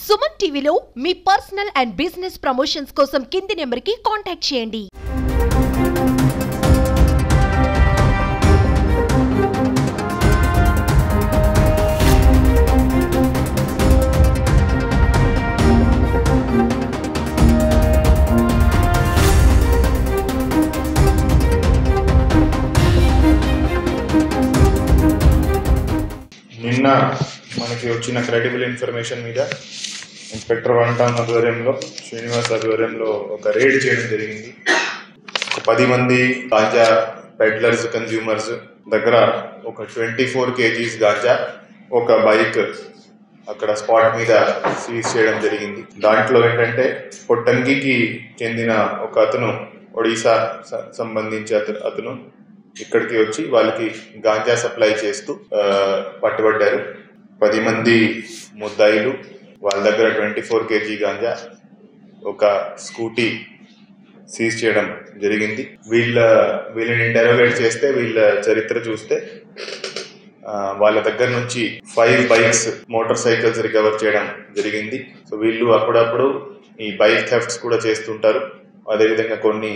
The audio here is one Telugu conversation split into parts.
సుమన్ టీవీలో మీ పర్సనల్ అండ్ బిజినెస్ ప్రమోషన్స్ కోసం కింది నెంబర్కి కాంటాక్ట్ చేయండి. నిన్న మనకి వచ్చిన క్రెడిబుల్ ఇన్ఫర్మేషన్ మీద ఇన్స్పెక్టర్ 1 టౌన్ ఆధ్వర్యంలో శ్రీనివాస్ ఆధ్వర్యంలో ఒక రేడ్ చేయడం జరిగింది. ఒక 10 మంది గాంజా పెడ్లర్స్ కన్జ్యూమర్స్ దగ్గర ఒక 24 kgs గాంజా, ఒక బైక్ అక్కడ స్పాట్ మీద సీజ్ చేయడం జరిగింది. దాంట్లో ఏంటంటే పొట్టంగికి చెందిన ఒక అతను, ఒడిశా సంబంధించి అతను ఇక్కడికి వచ్చి వాళ్ళకి గాంజా సప్లై చేస్తూ పట్టుబడ్డారు. 10 మంది ముద్దాయిలు, వాళ్ళ దగ్గర 24 kg గాంజా, ఒక స్కూటీ సీజ్ చేయడం జరిగింది. వీళ్ళని ఇంటరోగేట్ చేస్తే వీళ్ళ చరిత్ర చూస్తే వాళ్ళ దగ్గర నుంచి 5 బైక్స్, మోటార్ సైకిల్స్ రికవర్ చేయడం జరిగింది. సో వీళ్ళు అప్పుడప్పుడు ఈ బైక్ థెఫ్ట్స్ కూడా చేస్తుంటారు. అదేవిధంగా కొన్ని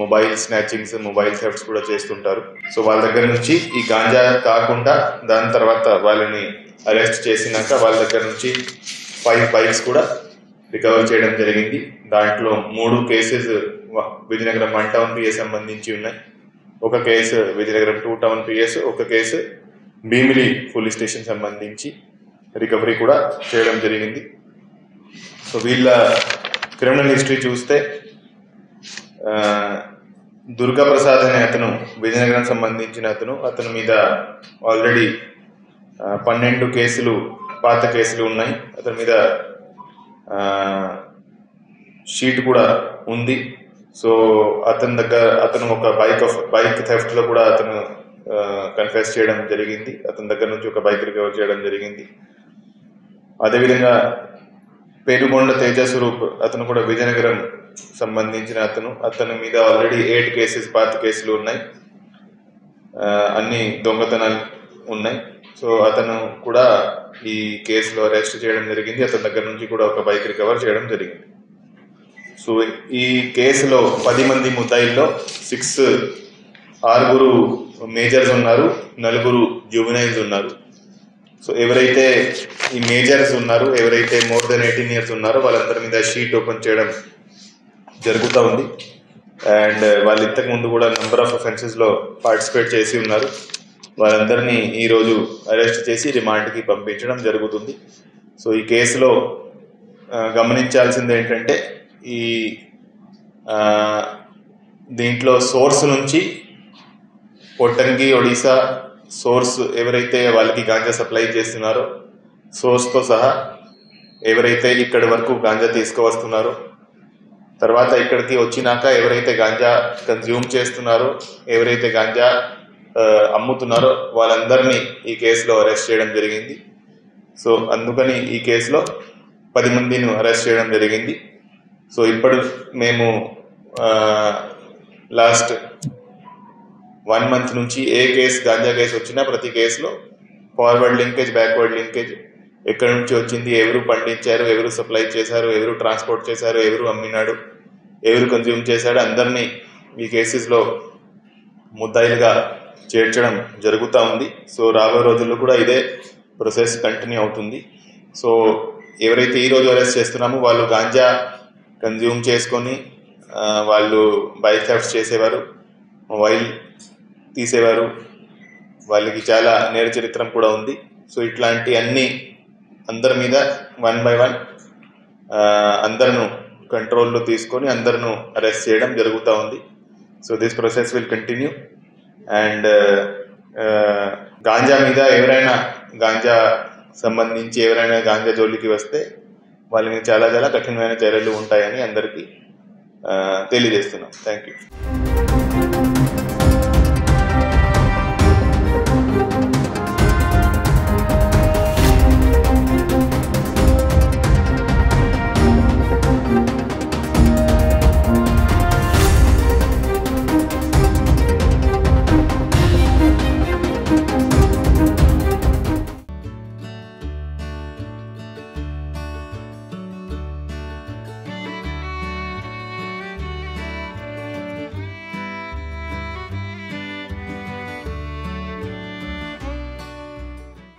మొబైల్ స్నాచింగ్స్, మొబైల్ థెఫ్ట్స్ కూడా చేస్తుంటారు. సో వాళ్ళ దగ్గర నుంచి ఈ గాంజా కాకుండా దాని తర్వాత వాళ్ళని అరెస్ట్ చేసినాక వాళ్ళ దగ్గర నుంచి 5 బైక్స్ కూడా రికవర్ చేయడం జరిగింది. దాంట్లో 3 కేసెస్ విజయనగరం 1 టౌన్ పిఎస్ సంబంధించి ఉన్నాయి. ఒక కేసు విజయనగరం 2 టౌన్ పిఎస్, ఒక కేసు భీమిలి పోలీస్ స్టేషన్ సంబంధించి రికవరీ కూడా చేయడం జరిగింది. సో వీళ్ళ క్రిమినల్ హిస్టరీ చూస్తే దుర్గా ప్రసాద్ అనే అతను, విజయనగరం సంబంధించిన అతను మీద ఆల్రెడీ 12 కేసులు, పాత కేసులు ఉన్నాయి. అతని మీద షీట్ కూడా ఉంది. సో అతను ఒక బైక్ థెఫ్ట్ లో కూడా అతను కన్ఫెస్ చేయడం జరిగింది. అతని దగ్గర నుంచి ఒక బైక్ రికవర్ చేయడం జరిగింది. అదేవిధంగా పేరుగొండ తేజ స్వరూప్ అతను కూడా విజయనగరం సంబంధించిన అతని మీద ఆల్రెడీ 8 కేసెస్, పాత కేసులు ఉన్నాయి. అన్ని దొంగతనాలు ఉన్నాయి. సో అతను కూడా ఈ కేసులో అరెస్ట్ చేయడం జరిగింది. అతని దగ్గర నుంచి కూడా ఒక బైక్ రికవర్ చేయడం జరిగింది. సో ఈ కేసులో 10 మంది ముద్దాయిల్లో 6 మేజర్స్ ఉన్నారు, 4 జువెనైల్స్ ఉన్నారు. సో ఎవరైతే ఈ మేజర్స్ ఉన్నారో, ఎవరైతే మోర్ దెన్ 18 years ఉన్నారో వాళ్ళందరి మీద షీట్ ఓపెన్ చేయడం జరుగుతూ ఉంది. అండ్ వాళ్ళు ఇంతకు ముందు కూడా నెంబర్ ఆఫ్ అఫెన్సెస్లో పార్టిసిపేట్ చేసి ఉన్నారు. వాళ్ళందరినీ ఈరోజు అరెస్ట్ చేసి రిమాండ్కి పంపించడం జరుగుతుంది. సో ఈ కేసులో గమనించాల్సింది ఏంటంటే దీంట్లో సోర్స్ నుంచి పొట్టంగి, ఒడిశా సోర్స్ ఎవరైతే వాళ్ళకి గాంజా సప్లై చేస్తున్నారో, సోర్స్తో సహా ఎవరైతే ఇక్కడి వరకు గాంజా తీసుకువస్తున్నారో, తర్వాత ఇక్కడికి వచ్చినాక ఎవరైతే గాంజా కన్జ్యూమ్ చేస్తున్నారో, ఎవరైతే గాంజా అమ్ముతున్నారో వాళ్ళందరినీ ఈ కేసులో అరెస్ట్ చేయడం జరిగింది. సో అందుకని ఈ కేసులో 10 మందిని అరెస్ట్ చేయడం జరిగింది. సో ఇప్పుడు మేము లాస్ట్ 1 month నుంచి ఏ కేసు, గాంజా కేసు వచ్చినా ప్రతి కేసులో ఫార్వర్డ్ లింకేజ్, బ్యాక్వర్డ్ లింకేజ్, ఎక్కడి నుంచి వచ్చింది, ఎవరు పండించారు, ఎవరు సప్లై చేశారు, ఎవరు ట్రాన్స్పోర్ట్ చేశారు, ఎవరు అమ్మినాడు, ఎవరు కన్జ్యూమ్ చేశాడు, అందరినీ ఈ కేసెస్లో ముద్దాయిలుగా చేర్చడం జరుగుతూ ఉంది. సో రాబోయే రోజుల్లో కూడా ఇదే ప్రాసెస్ కంటిన్యూ అవుతుంది. సో ఎవరైతే ఈరోజు అరెస్ట్ చేస్తున్నామో వాళ్ళు గాంజా కన్జ్యూమ్ చేసుకొని వాళ్ళు బైక్ థెఫ్ట్స్ చేసేవారు, మొబైల్ తీసేవారు, వాళ్ళకి చాలా నేర చరిత్ర కూడా ఉంది. సో ఇట్లాంటి అందరి మీద 1 by 1 అందరిను కంట్రోల్లో తీసుకొని అందరిను అరెస్ట్ చేయడం జరుగుతూ ఉంది. So this process will continue. And ganja మీద ఎవరైనా గాంజా సంబంధించి ఎవరైనా గాంజా జోలికి వస్తే వాళ్ళని చాలా చాలా కఠినమైన చర్యలు ఉంటాయని అందరికీ తెలియజేస్తున్నాం. Thank you.